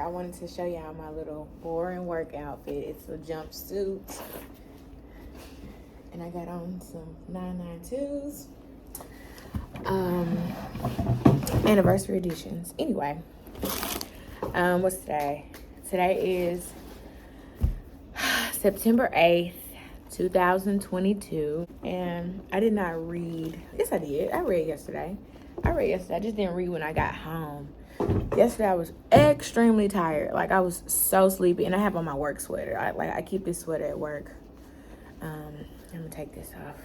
I wanted to show y'all my little boring work outfit. It's a jumpsuit. And I got on some 992s. Anniversary editions. Anyway, what's today? Today is September 8th, 2022. And I did not read. Yes, I did. I read yesterday. I just didn't read when I got home. Yesterday I was extremely tired. Like, I was so sleepy. And I have on my work sweater. I keep this sweater at work. I'm gonna take this off.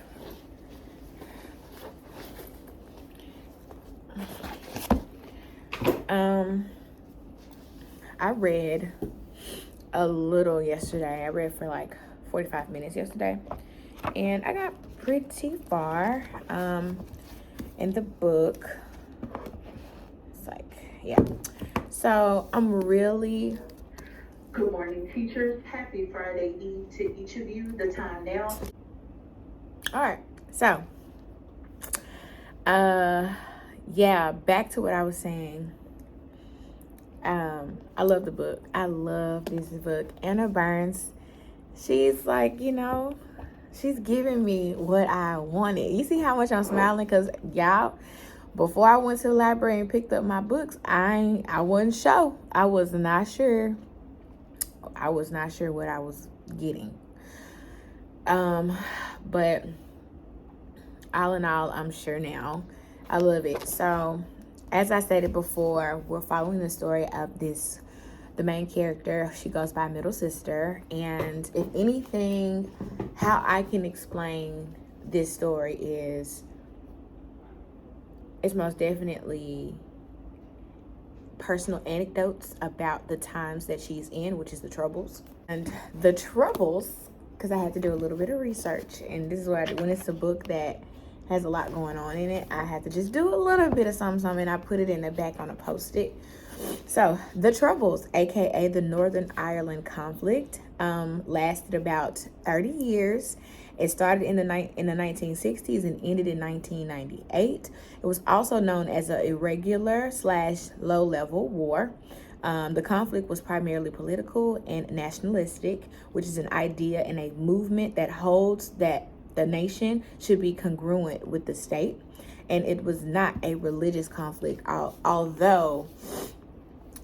I read a little yesterday. I read for like 45 minutes yesterday. And I got pretty far in the book. It's like, yeah. So I'm really... Good morning, teachers. Happy Friday Eve to each of you. The time now. All right. So, yeah, back to what I was saying. I love the book. I love this book. Anna Burns, she's like, you know, she's giving me what I wanted. You see how much I'm smiling? Because, y'all, before I went to the library and picked up my books, I wasn't sure. I was not sure what I was getting. But all in all, I'm sure now. I love it. So, as I stated before, we're following the story of the main character. She goes by Middle Sister. And if anything, how I can explain this story is, it's most definitely personal anecdotes about the times that she's in, which is the Troubles. And the Troubles, because I had to do a little bit of research, and this is what I do when it's a book that has a lot going on in it. I had to just do a little bit of something, and I put it in the back on a Post-it. So, the Troubles, aka the Northern Ireland conflict, lasted about 30 years. It started in the 1960s and ended in 1998. It was also known as an irregular / low-level war. The conflict was primarily political and nationalistic, which is an idea and a movement that holds that the nation should be congruent with the state. And it was not a religious conflict, although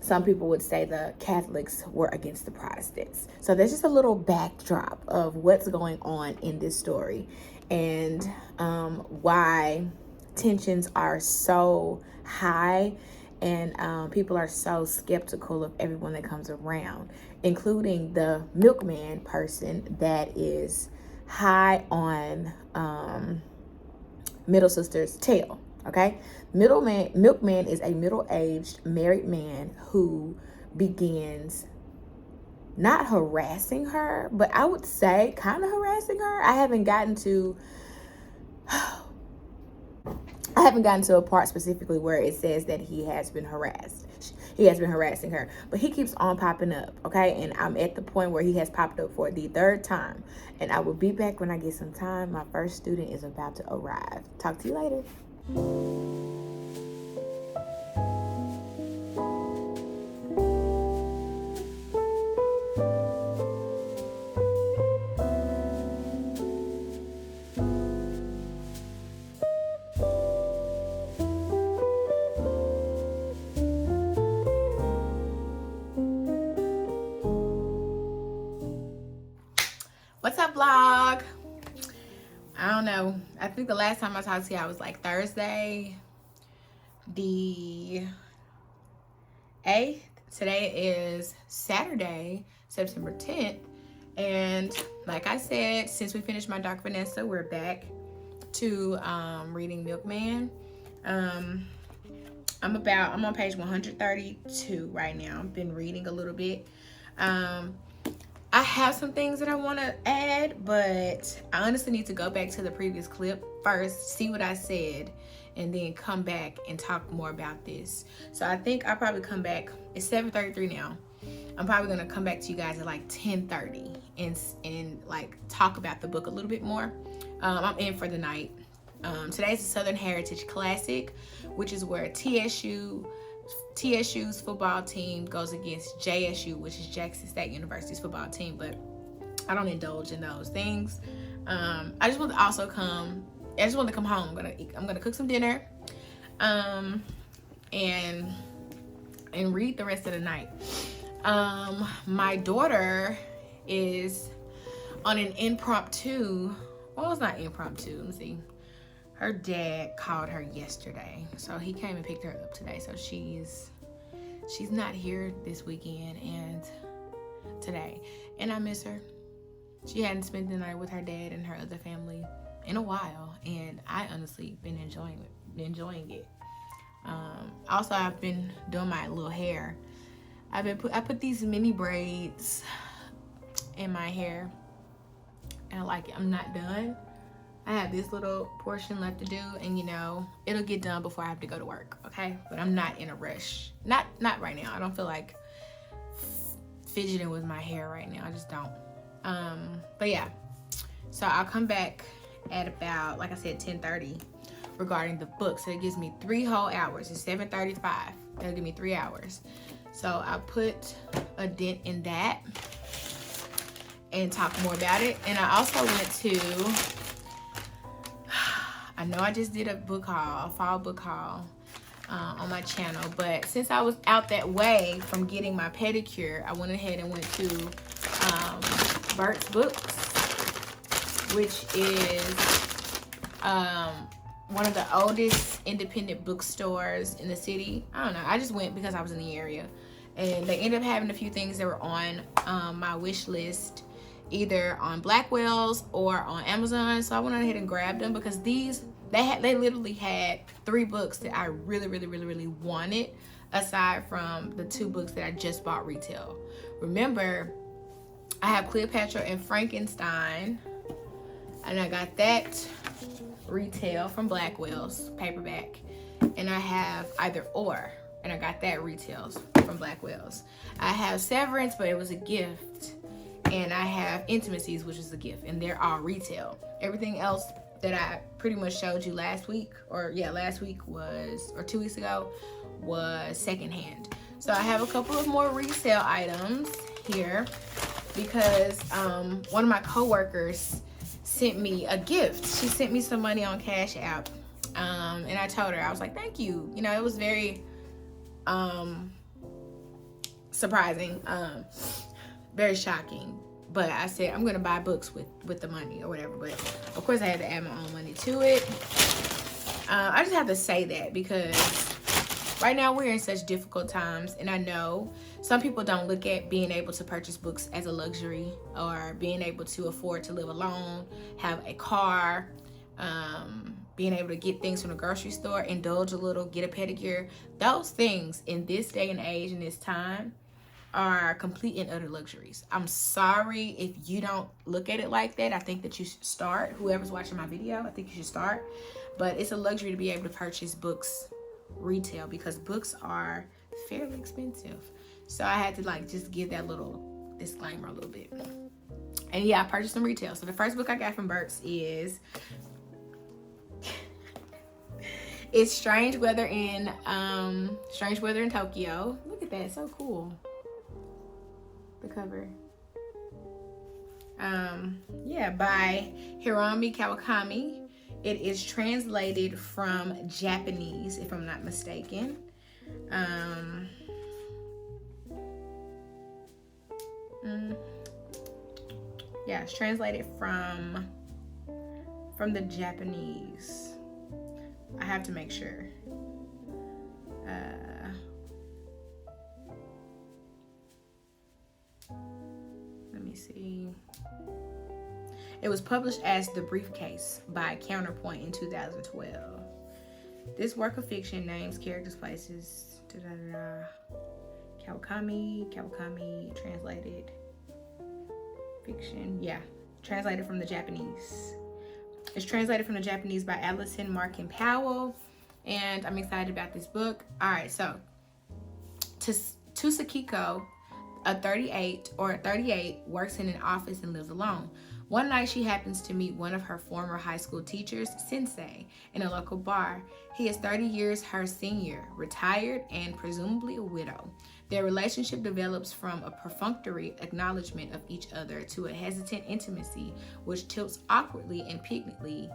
some people would say the Catholics were against the Protestants. So there's just a little backdrop of what's going on in this story and why tensions are so high and people are so skeptical of everyone that comes around, including the Milkman person that is high on Middle Sister's tail. Okay, Milkman is a middle-aged married man who begins not harassing her, but I would say kind of harassing her. I haven't gotten to a part specifically where it says that he has been harassed. He has been harassing her, but he keeps on popping up, okay? And I'm at the point where he has popped up for the 3rd time. And I will be back when I get some time. My first student is about to arrive. Talk to you later. What's up, vlog? I don't know. I think the last time I talked to you, I was like Thursday, the 8th. Today is Saturday, September 10th. And like I said, since we finished my Doc Vanessa, we're back to reading Milkman. I'm on page 132 right now. I've been reading a little bit. I have some things that I want to add, but I honestly need to go back to the previous clip first, see what I said, and then come back and talk more about this. So I think I'll probably come back. It's 7:33 now. I'm probably going to come back to you guys at like 10:30 and like talk about the book a little bit more. I'm in for the night. Today's a Southern Heritage Classic, which is where TSU TSU's football team goes against JSU, which is Jackson State University's football team, but I don't indulge in those things. I just want to come home. I'm gonna cook some dinner, and read the rest of the night. My daughter is on an impromptu. Well, it's not impromptu. Let me see. Her dad called her yesterday, so he came and picked her up today. So she's not here this weekend and today, and I miss her. She hadn't spent the night with her dad and her other family in a while, and I honestly been enjoying it. Also, I've been doing my little hair. I put these mini braids in my hair, and I like it. I'm not done. I have this little portion left to do, and it'll get done before I have to go to work, okay? But I'm not in a rush. Not right now. I don't feel like fidgeting with my hair right now. I just don't. But yeah. So I'll come back at about, like I said, 10:30 regarding the book. So it gives me 3 whole hours. It's 7:35. That'll give me 3 hours. So I'll put a dent in that and talk more about it. And I also went to, I know I just did a fall book haul on my channel, but since I was out that way from getting my pedicure, I went ahead and went to Burt's Books, which is one of the oldest independent bookstores in the city. I don't know. I just went because I was in the area, and they ended up having a few things that were on my wish list, either on Blackwell's or on Amazon. So I went ahead and grabbed them because they literally had 3 books that I really wanted, aside from the 2 books that I just bought retail. Remember, I have Cleopatra and Frankenstein, and I got that retail from Blackwell's paperback, and I have Either Or, and I got that retails from Blackwell's. I have Severance, but it was a gift, and I have Intimacies, which is a gift, and they're all retail. Everything else that I pretty much showed you last week, or 2 weeks ago, was secondhand. So I have a couple of more resale items here because one of my coworkers sent me a gift. She sent me some money on Cash App, and I told her, I was like, thank you. It was very surprising, very shocking. But I said, I'm gonna buy books with the money or whatever. But of course I had to add my own money to it. I just have to say that because right now we're in such difficult times, and I know some people don't look at being able to purchase books as a luxury, or being able to afford to live alone, have a car, being able to get things from the grocery store, indulge a little, get a pedicure. Those things in this day and age, in this time, are complete and utter luxuries. I'm sorry if you don't look at it like that. I think that you should start. Whoever's watching my video, I think you should start. But it's a luxury to be able to purchase books retail because books are fairly expensive. So I had to just give that little disclaimer a little bit. And yeah, I purchased some retail. So the first book I got from Burt's is it's Strange Weather in Tokyo. Look at that, so cool. The cover. By Hiromi Kawakami. It is translated from Japanese, if I'm not mistaken. It's translated from the Japanese. I have to make sure. Let me see. It was published as The Briefcase by Counterpoint in 2012. This work of fiction names characters, places, Kawakami, translated fiction. Translated from the Japanese. It's translated from the Japanese by Allison Markin Powell, and I'm excited about this book. All right, so Tsusakiko, a 38, works in an office and lives alone. One night she happens to meet one of her former high school teachers, Sensei, in a local bar. He is 30 years her senior, retired, and presumably a widow. Their relationship develops from a perfunctory acknowledgement of each other to a hesitant intimacy, which tilts awkwardly and piquantly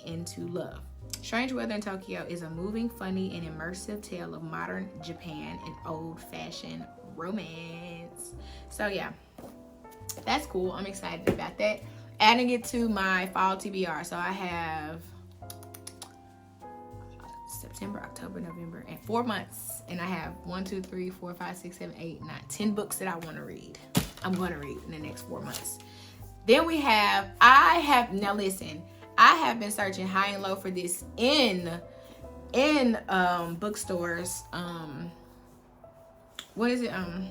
into love. Strange Weather in Tokyo is a moving, funny, and immersive tale of modern Japan and old-fashioned romance. So yeah, that's cool. I'm excited about that. Adding it to my fall TBR. So I have September, October, November, and 4 months. And I have 1, 2, 3, 4, 5, 6, 7, 8, 9, 10 books that I want to read. I'm going to read in the next 4 months. Then we have, now listen, I have been searching high and low for this in bookstores.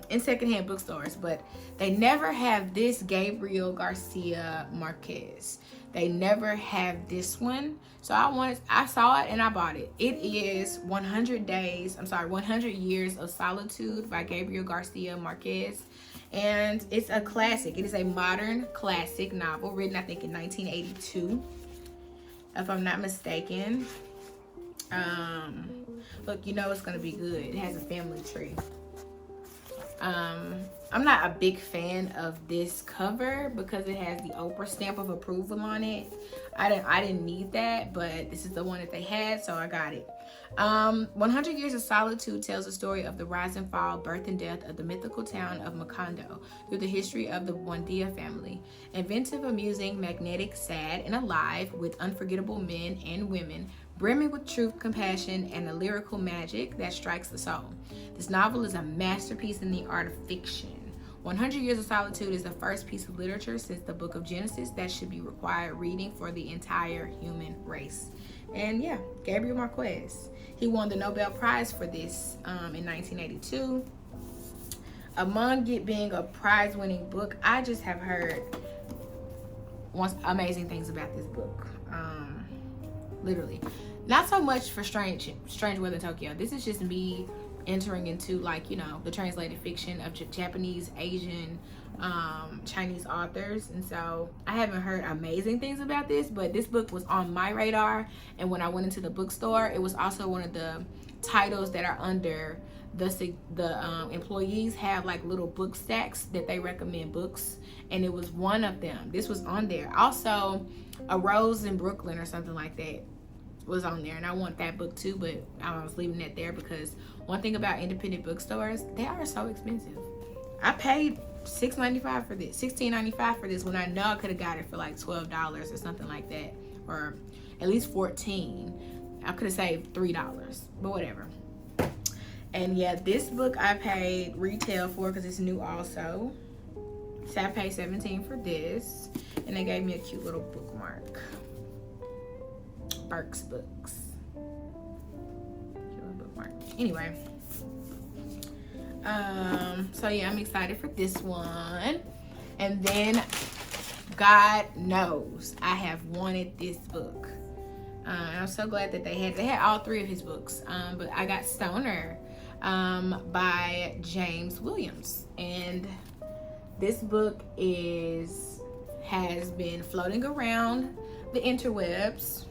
In secondhand bookstores, but they never have this Gabriel Garcia Marquez. They never have this one. So I saw it and I bought it. It is 100 Years of Solitude by Gabriel Garcia Marquez. And it's a classic. It is a modern classic novel written, I think, in 1982, if I'm not mistaken. Look, you know it's gonna be good. It has a family tree. I'm not a big fan of this cover because it has the Oprah stamp of approval on it. I didn't need that, but this is the one that they had, so I got it. 100 Years of Solitude tells the story of the rise and fall, birth and death of the mythical town of Macondo through the history of the Buendia family. Inventive, amusing, magnetic, sad, and alive with unforgettable men and women, brimming with truth, compassion, and a lyrical magic that strikes the soul. This novel is a masterpiece in the art of fiction. 100 Years of Solitude is the first piece of literature since the book of Genesis that should be required reading for the entire human race. And yeah, Gabriel Marquez. He won the Nobel Prize for this in 1982. Among it being a prize-winning book, I just have heard amazing things about this book. Literally. Not so much for Strange Weather in Tokyo. This is just me entering into, like, you know, the translated fiction of Japanese, Asian, Chinese authors. And so I haven't heard amazing things about this, but this book was on my radar. And when I went into the bookstore, it was also one of the titles that are under the employees have like little book stacks that they recommend books, and it was one of them. This was on there. Also, A Rose in Brooklyn or something like that was on there, and I want that book too, but I was leaving that there because one thing about independent bookstores, they are so expensive. I paid $16.95 for this when I know I could have got it for like $12 or something like that, or at least $14. I could have saved $3, but whatever. And yeah, this book I paid retail for because it's new also. So I paid $17 for this, and they gave me a cute little bookmark. Burke's Books. Cute little bookmark. Anyway. So yeah, I'm excited for this one. And then, God knows, I have wanted this book. I'm so glad that they had all 3 of his books. But I got Stoner by James Williams, and this book has been floating around the interwebs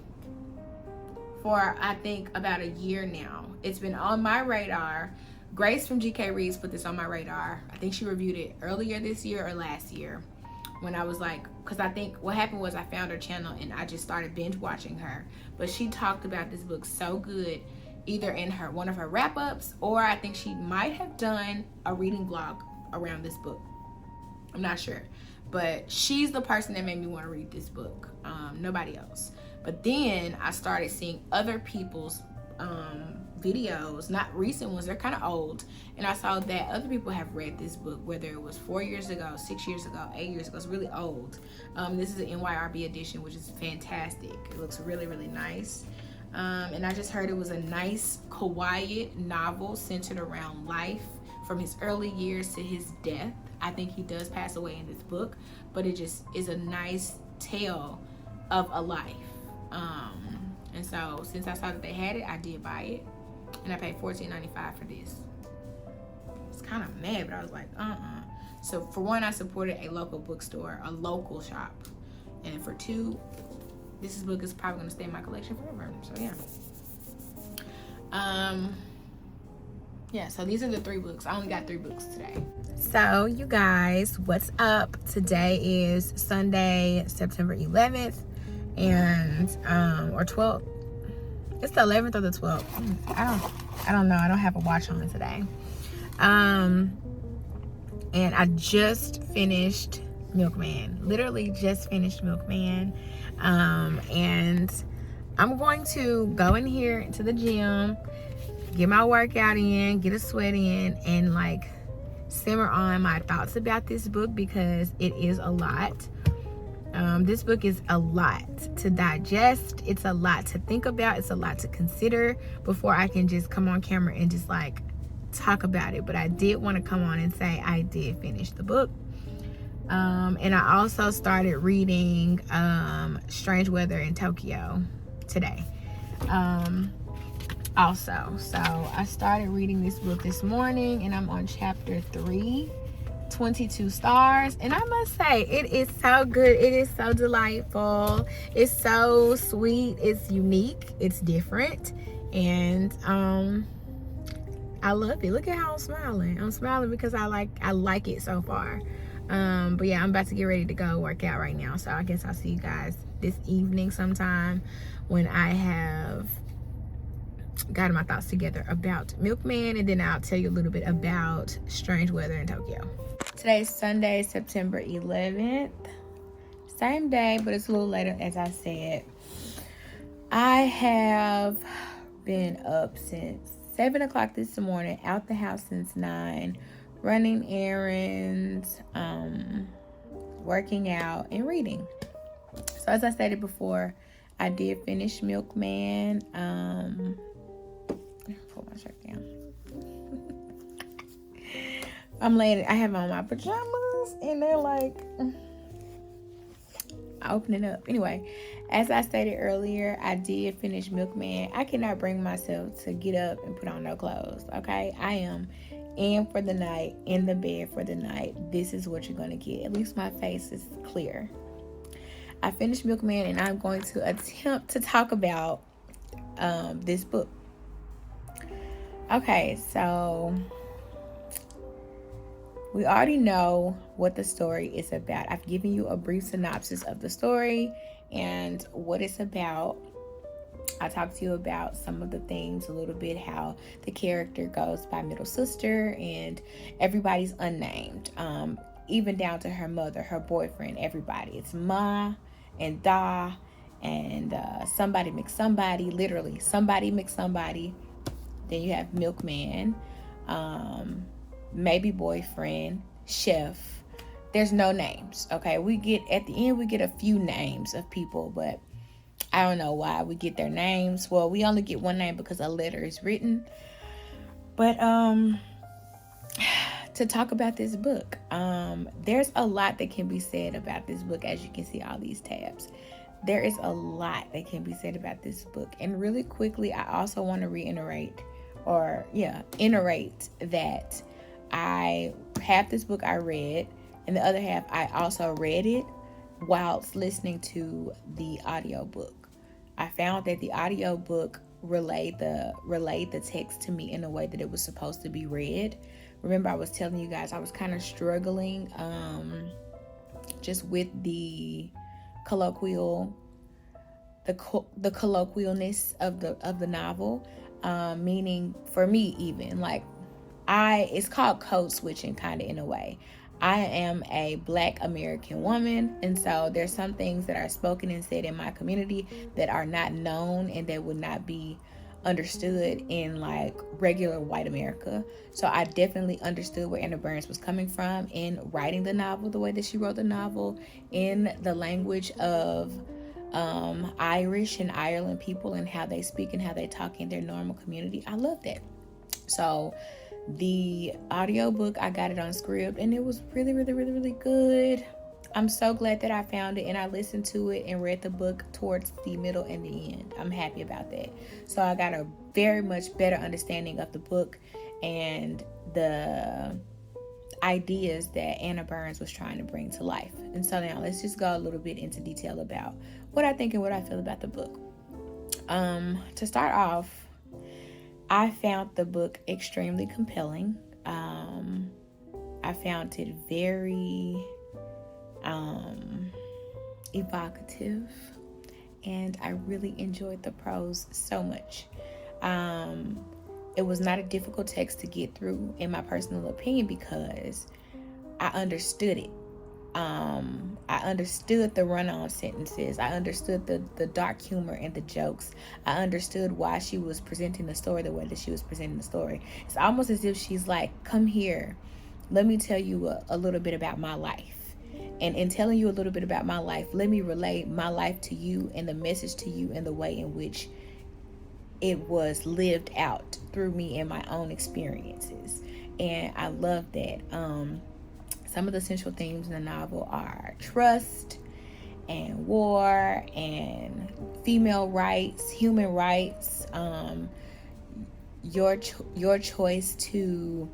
for I think about a year now. It's been on my radar. Grace from GK Reads put this on my radar. I think she reviewed it earlier this year or last year, when I was like, because I think what happened was I found her channel and I just started binge watching her. But she talked about this book so good, either in one of her wrap-ups, or I think she might have done a reading vlog around this book. I'm not sure, but she's the person that made me want to read this book. Nobody else. But then I started seeing other people's videos, not recent ones, they're kind of old, and I saw that other people have read this book, whether it was 4 years ago, 6 years ago, 8 years ago. It's really old. This is an NYRB edition, which is fantastic. It looks really, really nice. And I just heard it was a nice, quiet novel centered around life from his early years to his death. I think he does pass away in this book, but it just is a nice tale of a life. And so since I saw that they had it, I did buy it, and I paid $14.95 for this. It's kind of mad, but I was like, So for one, I supported a local bookstore, a local shop. And for two, this book is probably going to stay in my collection forever. So yeah, so these are the 3 books. I only got 3 books today. So you guys, what's up? Today is Sunday, September 11th and or 12th. It's the 11th or the 12th. I don't know. I don't have a watch on today. And I just finished Milkman. Literally just finished Milkman. And I'm going to go in here into the gym, get my workout in, get a sweat in, and like simmer on my thoughts about this book because it is a lot. This book is a lot to digest. It's a lot to think about. It's a lot to consider before I can just come on camera and just like talk about it. But I did want to come on and say I did finish the book. And I also started reading Strange Weather in Tokyo today. Also, so I started reading this book this morning and I'm on chapter 3, 22 stars, and I must say it is so good. It is so delightful. It's so sweet. It's unique. It's different, and I love it. Look at how I'm smiling. I'm smiling because I like it so far. But yeah, I'm about to get ready to go work out right now, so I guess I'll see you guys this evening sometime when I have gotten my thoughts together about Milkman, and then I'll tell you a little bit about Strange Weather in Tokyo. Today's Sunday, September 11th. Same day, but it's a little later, as I said. I have been up since 7 o'clock this morning, out the house since 9, running errands, working out, and reading. So as I stated before, I did finish Milkman. Pull my shirt down. I have on my pajamas and they're like, I open it up. Anyway, as I stated earlier, I did finish Milkman. I cannot bring myself to get up and put on no clothes, okay? I am in for the night, in the bed for the night. This is what you're going to get. At least my face is clear. I finished Milkman and I'm going to attempt to talk about this book. Okay, so we already know what the story is about. I've given you a brief synopsis of the story and what it's about. I talked to you about some of the things a little bit, how the character goes by middle sister and everybody's unnamed, even down to her mother, her boyfriend, everybody. It's Ma and Da and somebody mix somebody, literally somebody mix somebody. Then you have Milkman, maybe boyfriend, chef. There's no names, okay? At the end, we get a few names of people, but I don't know why we get their names. Well, we only get one name because a letter is written. But to talk about this book, there's a lot that can be said about this book. As you can see, all these tabs. There is a lot that can be said about this book. And really quickly, I also want to iterate that half this book I read, and the other half I also read it whilst listening to the audiobook. I found that the audiobook relayed the text to me in a way that it was supposed to be read. Remember, I was telling you guys I was kind of struggling just with the colloquialness of the novel, meaning for me, even like it's called code switching, kind of, in a way. I am a Black American woman, and so there's some things that are spoken and said in my community that are not known and that would not be understood in like regular white America. So I definitely understood where Anna Burns was coming from in writing the novel the way that she wrote the novel, in the language of Irish and Ireland people and how they speak and how they talk in their normal community. I love that. So the audiobook, I got it on Scribd, and it was really, really, really, really good. I'm so glad that I found it and I listened to it and read the book towards the middle and the end. I'm happy about that. So I got a very much better understanding of the book and the ideas that Anna Burns was trying to bring to life. And so now let's just go a little bit into detail about what I think and what I feel about the book. To start off, I found the book extremely compelling. I found it very evocative, and I really enjoyed the prose so much. It was not a difficult text to get through, in my personal opinion, because I understood it. I understood the run-on sentences. I understood the dark humor and the jokes. I understood why she was presenting the story the way that she was presenting the story. It's almost as if she's like, come here, let me tell you a little bit about my life. And in telling you a little bit about my life, let me relate my life to you and the message to you in the way in which it was lived out through me and my own experiences. And I love that. Some of the central themes in the novel are trust and war and female rights, human rights, your choice to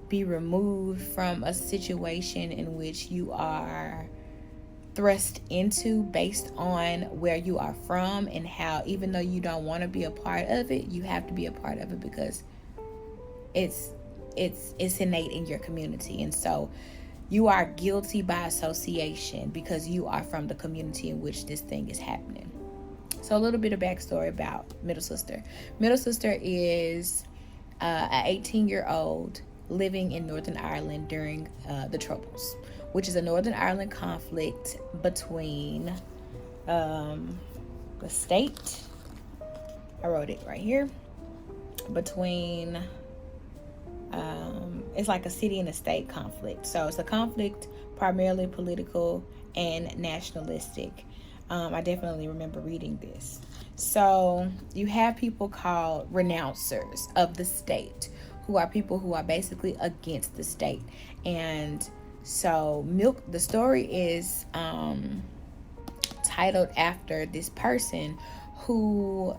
be removed from a situation in which you are thrust into based on where you are from, and how even though you don't want to be a part of it, you have to be a part of it because it's innate in your community. And so you are guilty by association because you are from the community in which this thing is happening. So a little bit of backstory about Middle Sister. Middle Sister is an 18-year-old living in Northern Ireland during the Troubles, which is a Northern Ireland conflict between the state, I wrote it right here, between it's like a city and a state conflict. So it's a conflict primarily political and nationalistic. I definitely remember reading this. So you have people called renouncers of the state, who are people who are basically against the state. And so the story is titled after this person who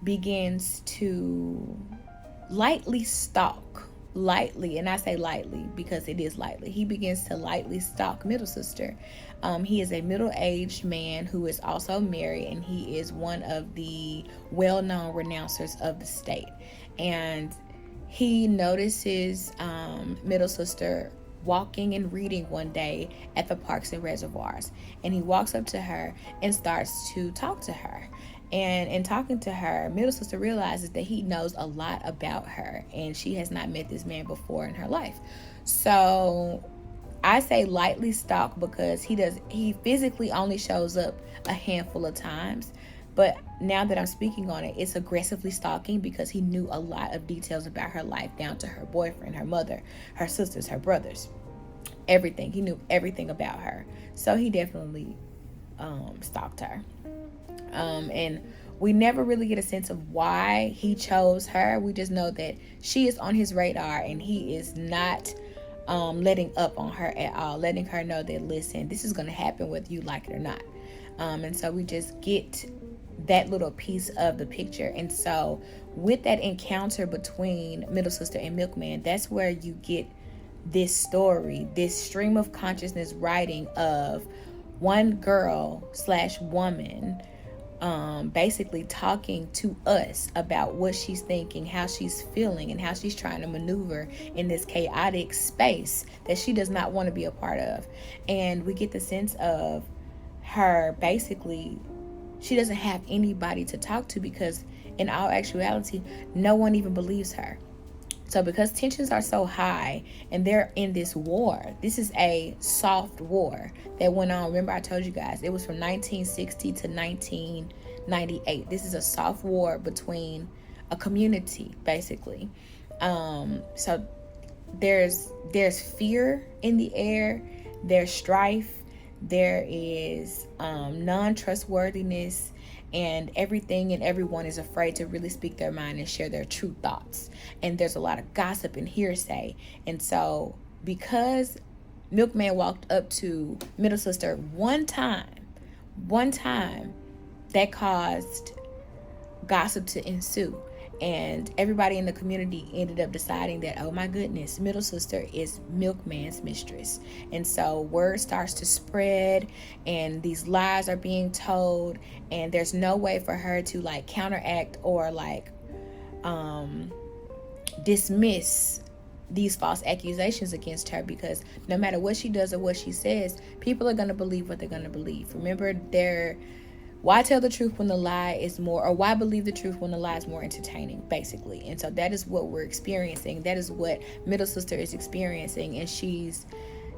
begins to lightly stalk, and I say lightly because it is lightly. He begins to lightly stalk Middle Sister. He is a middle-aged man who is also married, and he is one of the well-known renouncers of the state. And he notices Middle Sister walking and reading one day at the Parks and Reservoirs, and he walks up to her and starts to talk to her. And in talking to her, Middle Sister realizes that he knows a lot about her, and she has not met this man before in her life. So I say lightly stalk because he physically only shows up a handful of times. But now that I'm speaking on it, it's aggressively stalking because he knew a lot of details about her life, down to her boyfriend, her mother, her sisters, her brothers, everything. He knew everything about her. So he definitely stalked her. And we never really get a sense of why he chose her. We just know that she is on his radar, and he is not letting up on her at all, letting her know that, listen, this is going to happen whether you like it or not. And so we just get that little piece of the picture. And so with that encounter between Middle Sister and Milkman, that's where you get this story, this stream of consciousness writing of one girl/woman basically talking to us about what she's thinking, how she's feeling, and how she's trying to maneuver in this chaotic space that she does not want to be a part of. And we get the sense of her basically, she doesn't have anybody to talk to because in all actuality, no one even believes her. So because tensions are so high and they're in this war, this is a soft war that went on. Remember, I told you guys, it was from 1960 to 1998. This is a soft war between a community, basically. So there's fear in the air, there's strife, there is non-trustworthiness, and everything and everyone is afraid to really speak their mind and share their true thoughts. And there's a lot of gossip and hearsay. And so because Milkman walked up to Middle Sister one time, that caused gossip to ensue. And everybody in the community ended up deciding that, oh my goodness, middle sister is Milkman's mistress. And so word starts to spread, and these lies are being told, and there's no way for her to like counteract or like dismiss these false accusations against her, because no matter what she does or what she says, people are going to believe what they're going to believe. Remember, why tell the truth when the lie is more, or why believe the truth when the lie is more entertaining, basically. And so that is what we're experiencing. That is what middle sister is experiencing, and she's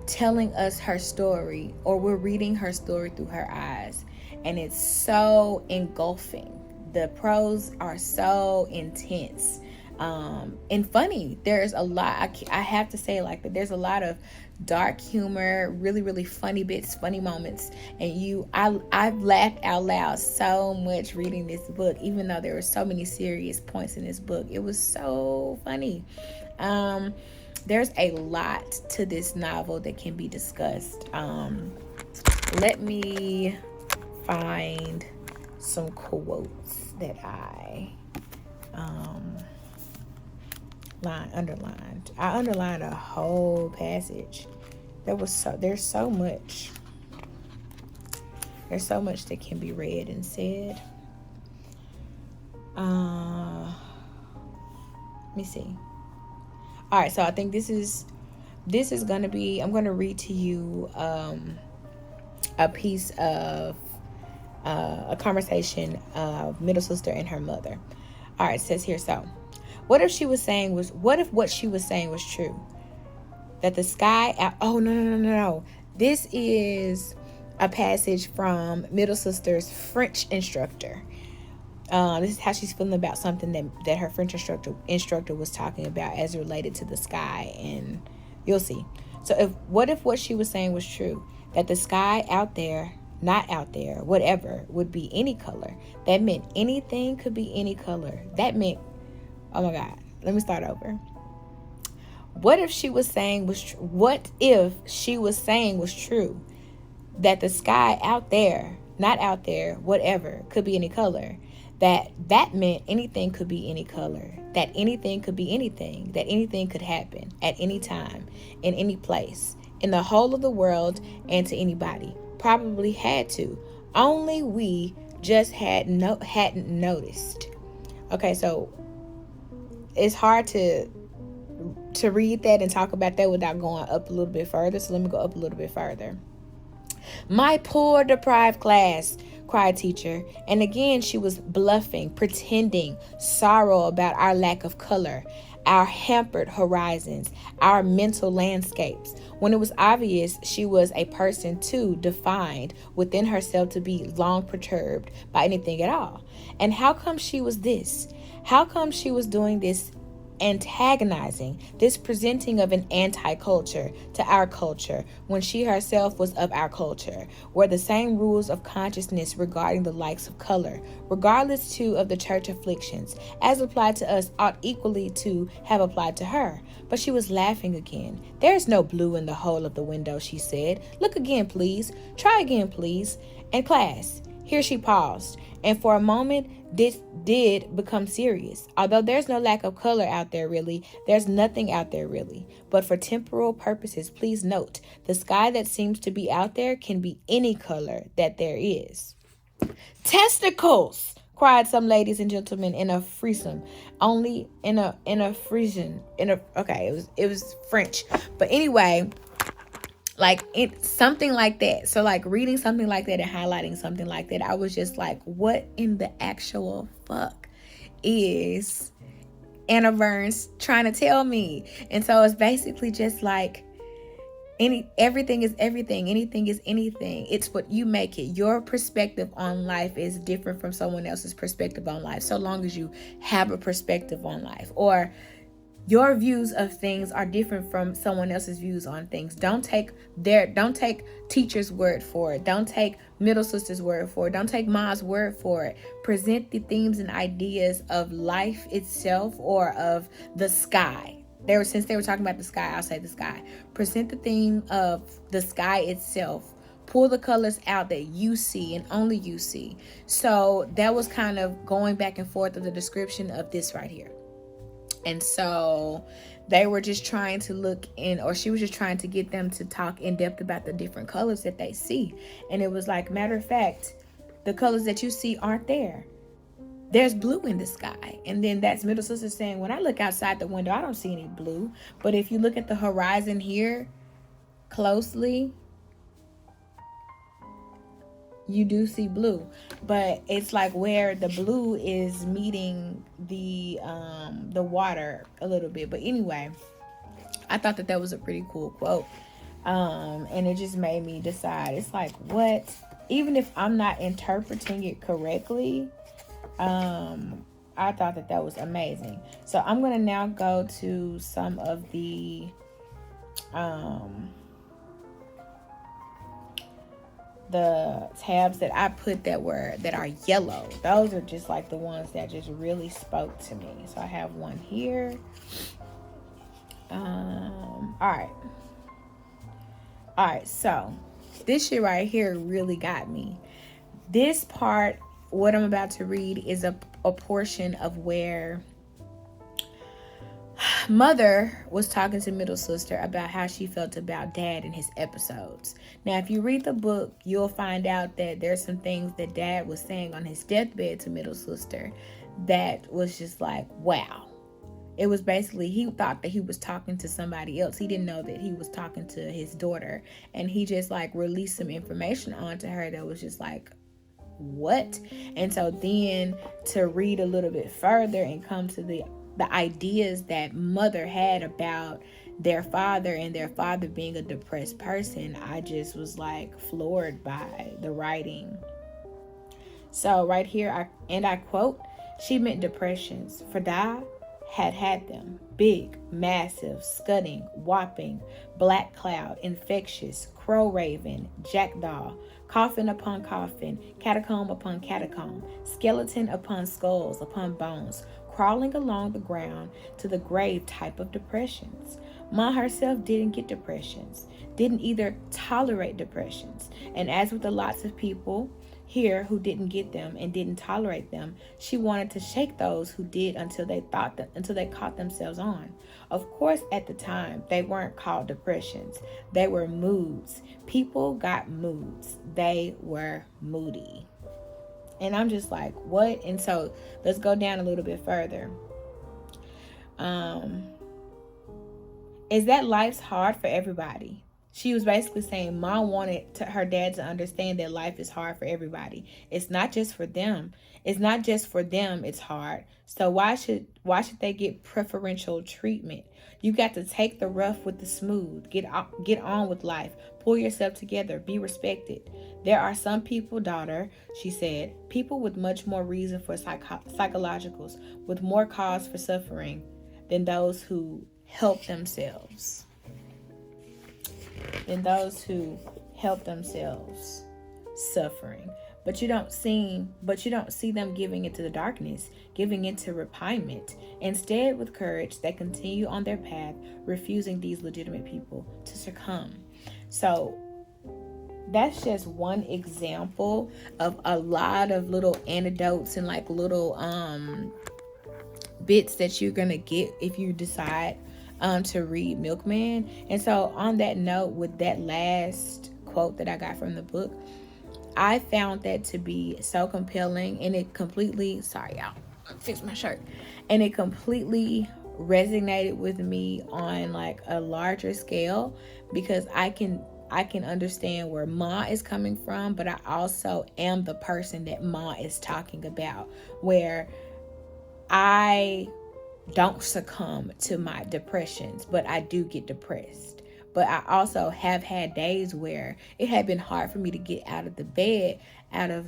telling us her story, or we're reading her story through her eyes, and it's so engulfing. The prose are so intense and funny. There's a lot, I have to say like that, there's a lot of dark humor, really, really funny bits, funny moments. And I've laughed out loud so much reading this book, even though there were so many serious points in this book. It was so funny. There's a lot to this novel that can be discussed. Let me find some quotes that I underlined. I underlined a whole passage. There's so much that can be read and said. Let me see. All right, so I think this is going to be, I'm going to read to you a piece of a conversation of middle sister and her mother. All right, it says here, so what if what she was saying was true? That the sky out, oh no. This is a passage from middle sister's French instructor. This is how she's feeling about something that her French instructor was talking about as related to the sky, and you'll see. So what if what she was saying was true? That the sky out there, not out there, whatever, would be any color. That meant anything could be any color. That meant, oh my God, let me start over. What if she was saying was true? That the sky out there, not out there, whatever, could be any color. That meant anything could be any color. That anything could be anything. That anything could happen at any time, in any place, in the whole of the world, and to anybody. Probably had to. Only we just hadn't noticed. Okay, so it's hard to read that and talk about that without going up a little bit further. So let me go up a little bit further. My poor deprived class, cried teacher. And again, she was bluffing, pretending sorrow about our lack of color, our hampered horizons, our mental landscapes, when it was obvious she was a person too defined within herself to be long perturbed by anything at all. And how come she was this? How come she was doing this antagonizing, this presenting of an anti-culture to our culture when she herself was of our culture, where the same rules of consciousness regarding the likes of color, regardless too of the church afflictions, as applied to us, ought equally to have applied to her. But she was laughing again. There is no blue in the hole of the window, she said. Look again, please. Try again, please. And class, here she paused, and for a moment this did become serious. Although there's no lack of color out there really, there's nothing out there really. But for temporal purposes, please note, the sky that seems to be out there can be any color that there is. Testicles! Cried some ladies and gentlemen in a Frisian. Only in a Frisian. Okay, it was French. But anyway, like something like that. So like reading something like that and highlighting something like that, I was just like, what in the actual fuck is Anna Burns trying to tell me? And so it's basically just like everything is everything, anything is anything. It's what you make it. Your perspective on life is different from someone else's perspective on life, so long as you have a perspective on life, or your views of things are different from someone else's views on things. Don't take teacher's word for it. Don't take middle sister's word for it. Don't take mom's word for it. Present the themes and ideas of life itself, or of the sky. Since they were talking about the sky, I'll say the sky. Present the theme of the sky itself pull the colors out that you see and only you see. So that was kind of going back and forth of the description of this right here. And so they were just trying to look in, or she was just trying to get them to talk in depth about the different colors that they see. And it was like, matter of fact, the colors that you see aren't there. There's blue in the sky. And then that's middle sister saying, when I look outside the window, I don't see any blue. But if you look at the horizon here closely, you do see blue. But it's like where the blue is meeting the water a little bit. But anyway, I thought that was a pretty cool quote. And it just made me decide, it's like, what? Even if I'm not interpreting it correctly, I thought that was amazing. So I'm going to now go to some of the tabs that I put that are yellow. Those are just like the ones that just really spoke to me. So I have one here. All right. So this shit right here really got me. This part, what I'm about to read, is a portion of where Mother was talking to middle sister about how she felt about Dad in his episodes. Now, if you read the book, you'll find out that there's some things that Dad was saying on his deathbed to middle sister that was just like, wow. It was basically, he thought that he was talking to somebody else. He didn't know that he was talking to his daughter. And he just like released some information onto her that was just like, what? And so then to read a little bit further and come to the ideas that Mother had about their father and their father being a depressed person, I just was like floored by the writing. So right here, I quote, she meant depressions, for Di had them. Big, massive, scudding, whopping, black cloud, infectious, crow raven, jackdaw, coffin upon coffin, catacomb upon catacomb, skeleton upon skulls upon bones, crawling along the ground to the grave type of depressions. Ma herself didn't get depressions, didn't either tolerate depressions. And as with the lots of people here who didn't get them and didn't tolerate them, she wanted to shake those who did until they caught themselves on. Of course, at the time, they weren't called depressions. They were moods. People got moods. They were moody. And I'm just like, what? And so let's go down a little bit further. Is that life's hard for everybody? She was basically saying Mom wanted her dad to understand that life is hard for everybody. It's not just for them. It's not just for them. It's hard. So why should they get preferential treatment? You got to take the rough with the smooth. Get on with life. Pull yourself together. Be respected. There are some people, daughter, she said, people with much more reason for psychologicals, with more cause for suffering than those who help themselves. Suffering. But you don't see them giving into the darkness, giving into repinement. Instead, with courage, they continue on their path, refusing these legitimate people to succumb. So that's just one example of a lot of little anecdotes and like little bits that you're gonna get if you decide to read Milkman. And so on that note, with that last quote that I got from the book, I found that to be so compelling, and it completely, sorry y'all, fix my shirt, and it completely resonated with me on like a larger scale, because I can understand where Ma is coming from, but I also am the person that Ma is talking about, where I don't succumb to my depressions, but I do get depressed. But I also have had days where it had been hard for me to get out of the bed, out of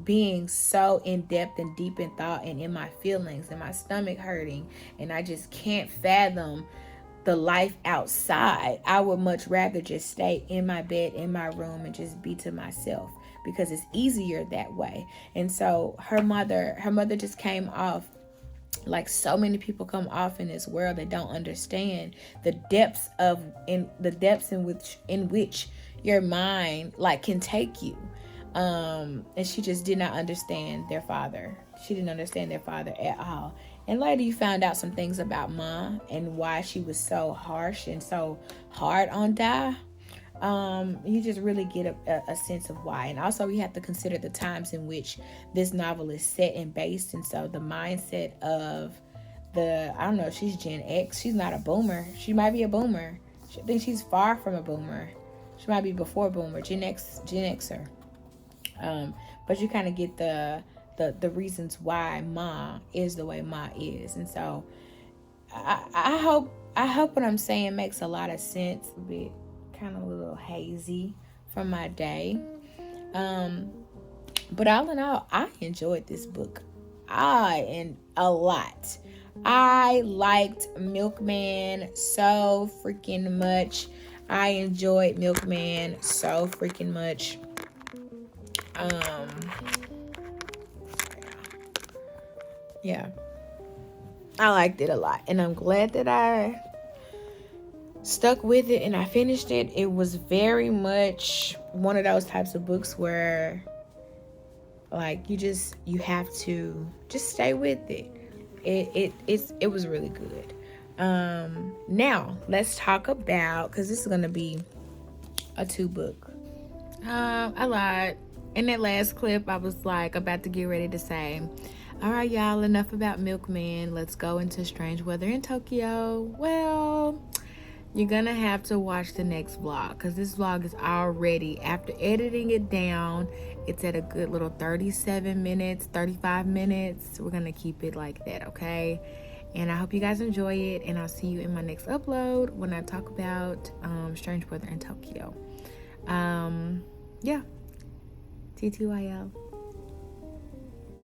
being so in depth and deep in thought and in my feelings and my stomach hurting, and I just can't fathom the life outside. I would much rather just stay in my bed, in my room, and just be to myself, because it's easier that way. And so her mother just came off like so many people come off in this world that don't understand the depths in which your mind like can take you. And she just did not understand their father. She didn't understand their father at all. And later you found out some things about Ma and why she was so harsh and so hard on Da. You just really get a sense of why. And also we have to consider the times in which this novel is set and based. And so the mindset of I don't know if she's Gen X. She's not a boomer. She might be a boomer. I think she's far from a boomer. She might be before boomer, Gen Xer. But you kind of get the reasons why Ma is the way Ma is. And so I hope what I'm saying makes a lot of sense. A bit kind of a little hazy from my day. But all in all, I enjoyed this book. A lot. I liked Milkman so freaking much. I enjoyed Milkman so freaking much. Yeah. I liked it a lot. And I'm glad that I stuck with it and I finished it. It was very much one of those types of books where like you have to just stay with it. It was really good. Now let's talk about, because this is gonna be a 2-book. I lied. In that last clip, I was like about to get ready to say, all right, y'all, enough about Milkman. Let's go into Strange Weather in Tokyo. Well, you're gonna have to watch the next vlog, because this vlog is already, after editing it down, it's at a good little 37 minutes, 35 minutes. We're gonna keep it like that, okay? And I hope you guys enjoy it, and I'll see you in my next upload when I talk about Strange Weather in Tokyo. Yeah. TTYL.